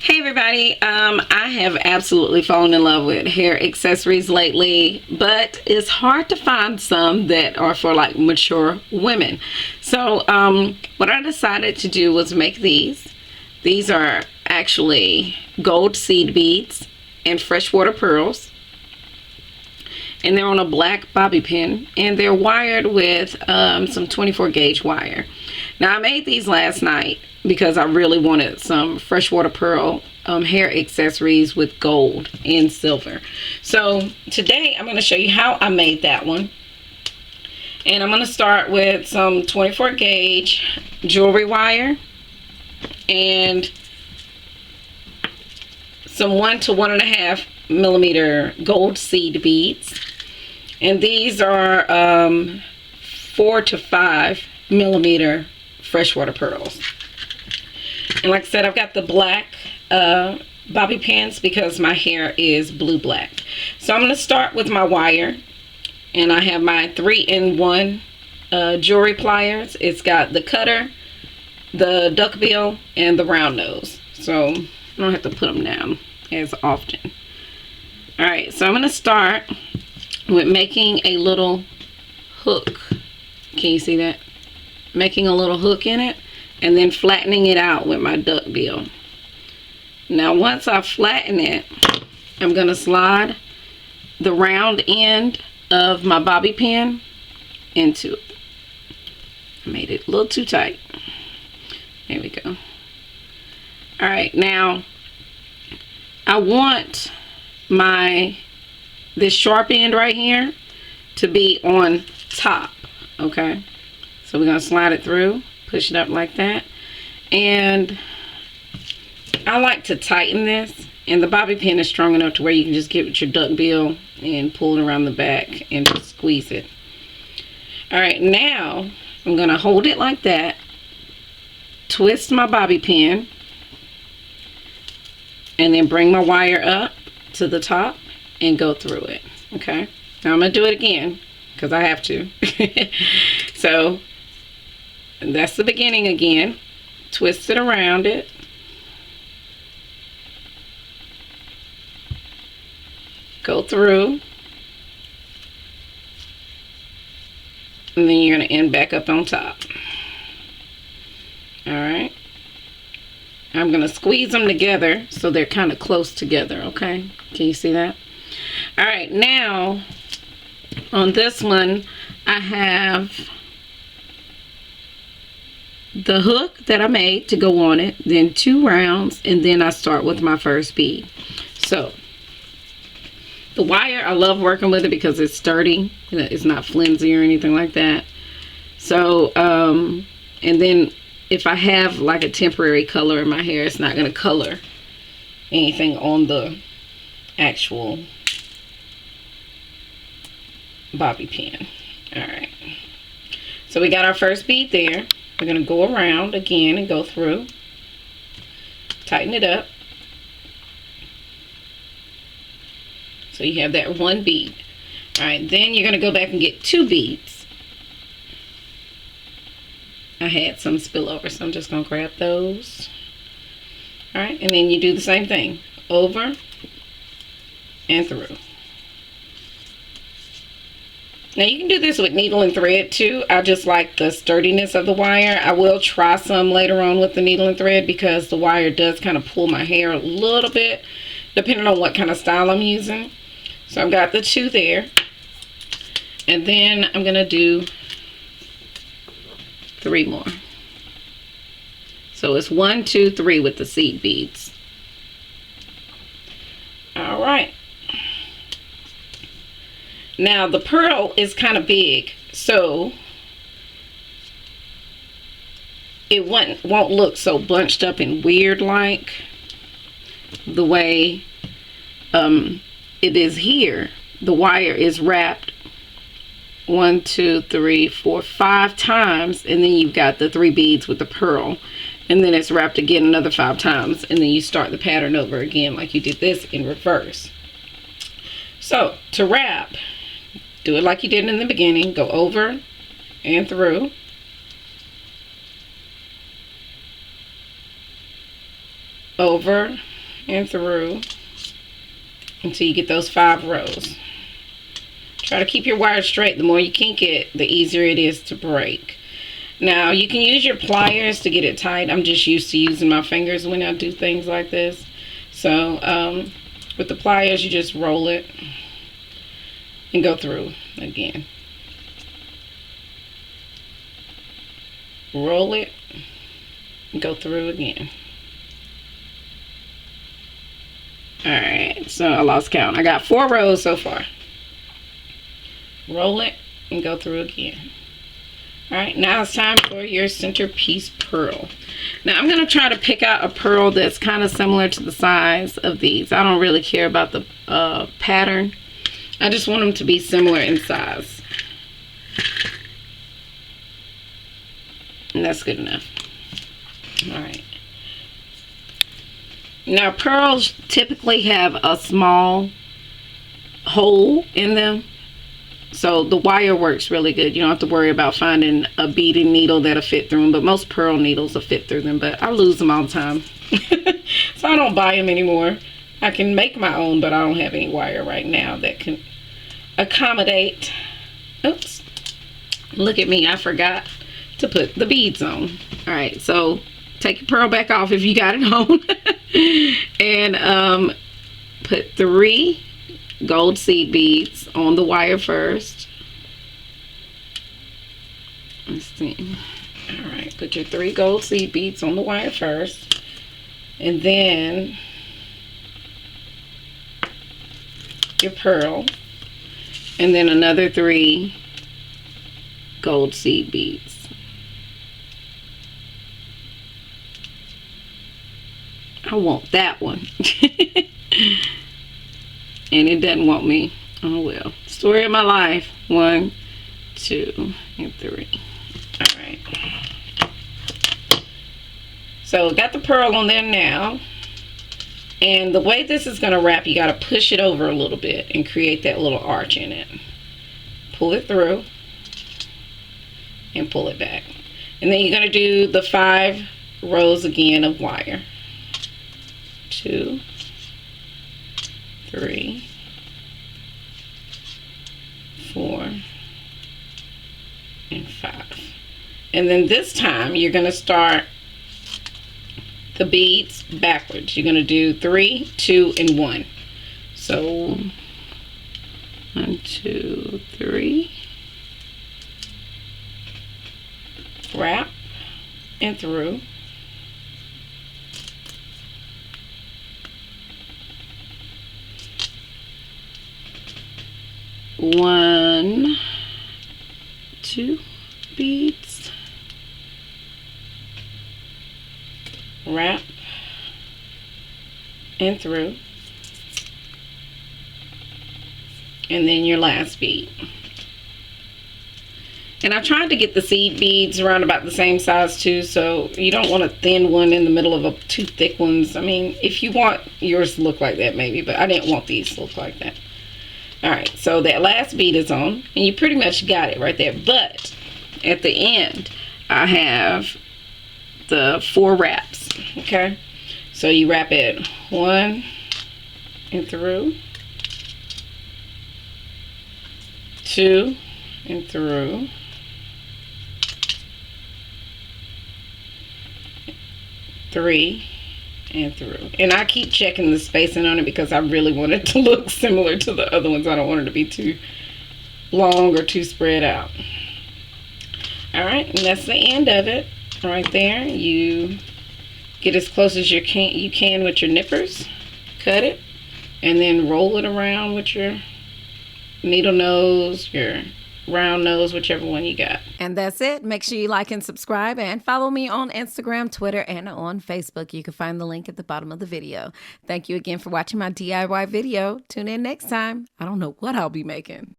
Hey everybody, I have absolutely fallen in love with hair accessories lately, but it's hard to find some that are for like mature women. So what I decided to do was make these. These are actually gold seed beads and freshwater pearls. And they're on a black bobby pin, and they're wired with some 24 gauge wire. Now I made these last night because I really wanted some freshwater pearl hair accessories with gold and silver. So today I'm going to show you how I made that one. And I'm going to start with some 24 gauge jewelry wire and some 1 to 1.5 millimeter gold seed beads. And these are 4 to 5 millimeter freshwater pearls. And like I said, I've got the black bobby pins because my hair is blue black. So I'm going to start with my wire, and I have my 3-in-1 jewelry pliers. It's got the cutter, the duckbill, and the round nose, so I don't have to put them down as often. Alright, so I'm going to start with making a little hook. Can you see that? Making a little hook in it, and then flattening it out with my duckbill. Now once I flatten it, I'm going to slide the round end of my bobby pin into it. I made it a little too tight. There we go. Alright, now I want this sharp end right here to be on top. Okay, so we're going to slide it through, push it up like that, and I like to tighten this, and the bobby pin is strong enough to where you can just get with your duckbill and pull it around the back and just squeeze it. Alright, now I'm going to hold it like that, twist my bobby pin, and then bring my wire up to the top and go through it. Okay, now I'm going to do it again because I have to. So that's the beginning again. Twist it around it. Go through. And then you're going to end back up on top. Alright. I'm going to squeeze them together so they're kind of close together, okay? Can you see that? Alright, now on this one I have the hook that I made to go on it, then 2 rounds, and then I start with my first bead. So the wire, I love working with it because it's sturdy. It's not flimsy or anything like that. So and then if I have like a temporary color in my hair, it's not going to color anything on the actual bobby pin. Alright, so we got our first bead there. We're going to go around again and go through, tighten it up, so you have that 1 bead. Alright, then you're going to go back and get 2 beads. I had some spillover, so I'm just going to grab those. Alright, and then you do the same thing, over and through. Now you can do this with needle and thread too. I just like the sturdiness of the wire. I will try some later on with the needle and thread because the wire does kind of pull my hair a little bit depending on what kind of style I'm using. So I've got the 2 there, and then I'm going to do 3 more. So it's 1, 2, 3 with the seed beads. Alright. Now the pearl is kind of big, so it won't look so bunched up and weird like the way it is here. The wire is wrapped 1, 2, 3, 4, 5 times, and then you've got the 3 beads with the pearl, and then it's wrapped again another 5 times, and then you start the pattern over again like you did this in reverse. So to wrap, do it like you did in the beginning. Go over and through. Over and through until you get those 5 rows. Try to keep your wire straight. The more you kink it, the easier it is to break. Now, you can use your pliers to get it tight. I'm just used to using my fingers when I do things like this. So, with the pliers, you just roll it and go through again. Roll it and go through again. Alright, so I lost count. I got 4 rows so far. Roll it and go through again. Alright, now it's time for your centerpiece pearl. Now I'm going to try to pick out a pearl that's kind of similar to the size of these. I don't really care about the pattern. I just want them to be similar in size. And that's good enough. Alright. Now pearls typically have a small hole in them. So the wire works really good. You don't have to worry about finding a beading needle that'll fit through them. But most pearl needles will fit through them. But I lose them all the time. So I don't buy them anymore. I can make my own, but I don't have any wire right now that can accommodate. Oops. Look at me. I forgot to put the beads on. Alright, so take your pearl back off if you got it on. And put 3 gold seed beads on the wire first. Let's see. Alright, put your 3 gold seed beads on the wire first. And then your pearl. And then another 3 gold seed beads. I want that one. And it doesn't want me. Oh well. Story of my life. 1, 2, and 3. Alright. So got the pearl on there now. And the way this is going to wrap, you got to push it over a little bit and create that little arch in it. Pull it through. And pull it back. And then you're going to do the 5 rows again of wire. 2, 3, 4, and 5. And then this time you're going to start the beads backwards. You're going to do 3, 2, and 1. So 1, 2, 3. Wrap and through. 1, 2 beads, wrap and through, and then your last bead. And I tried to get the seed beads around about the same size too, so you don't want a thin one in the middle of two thick ones. I mean, if you want yours to look like that maybe, but I didn't want these to look like that. Alright, so that last bead is on, and you pretty much got it right there. But at the end, I have the 4 wraps. Okay, so you wrap it 1 and through, 2 and through, 3 and through. And I keep checking the spacing on it because I really want it to look similar to the other ones. I don't want it to be too long or too spread out. Alright, and that's the end of it. Right there. You get as close as you can with your nippers. Cut it. And then roll it around with your needle nose, your round nose, whichever one you got. And that's it. Make sure you like and subscribe and follow me on Instagram, Twitter, and on Facebook. You can find the link at the bottom of the video. Thank you again for watching my DIY video. Tune in next time. I don't know what I'll be making.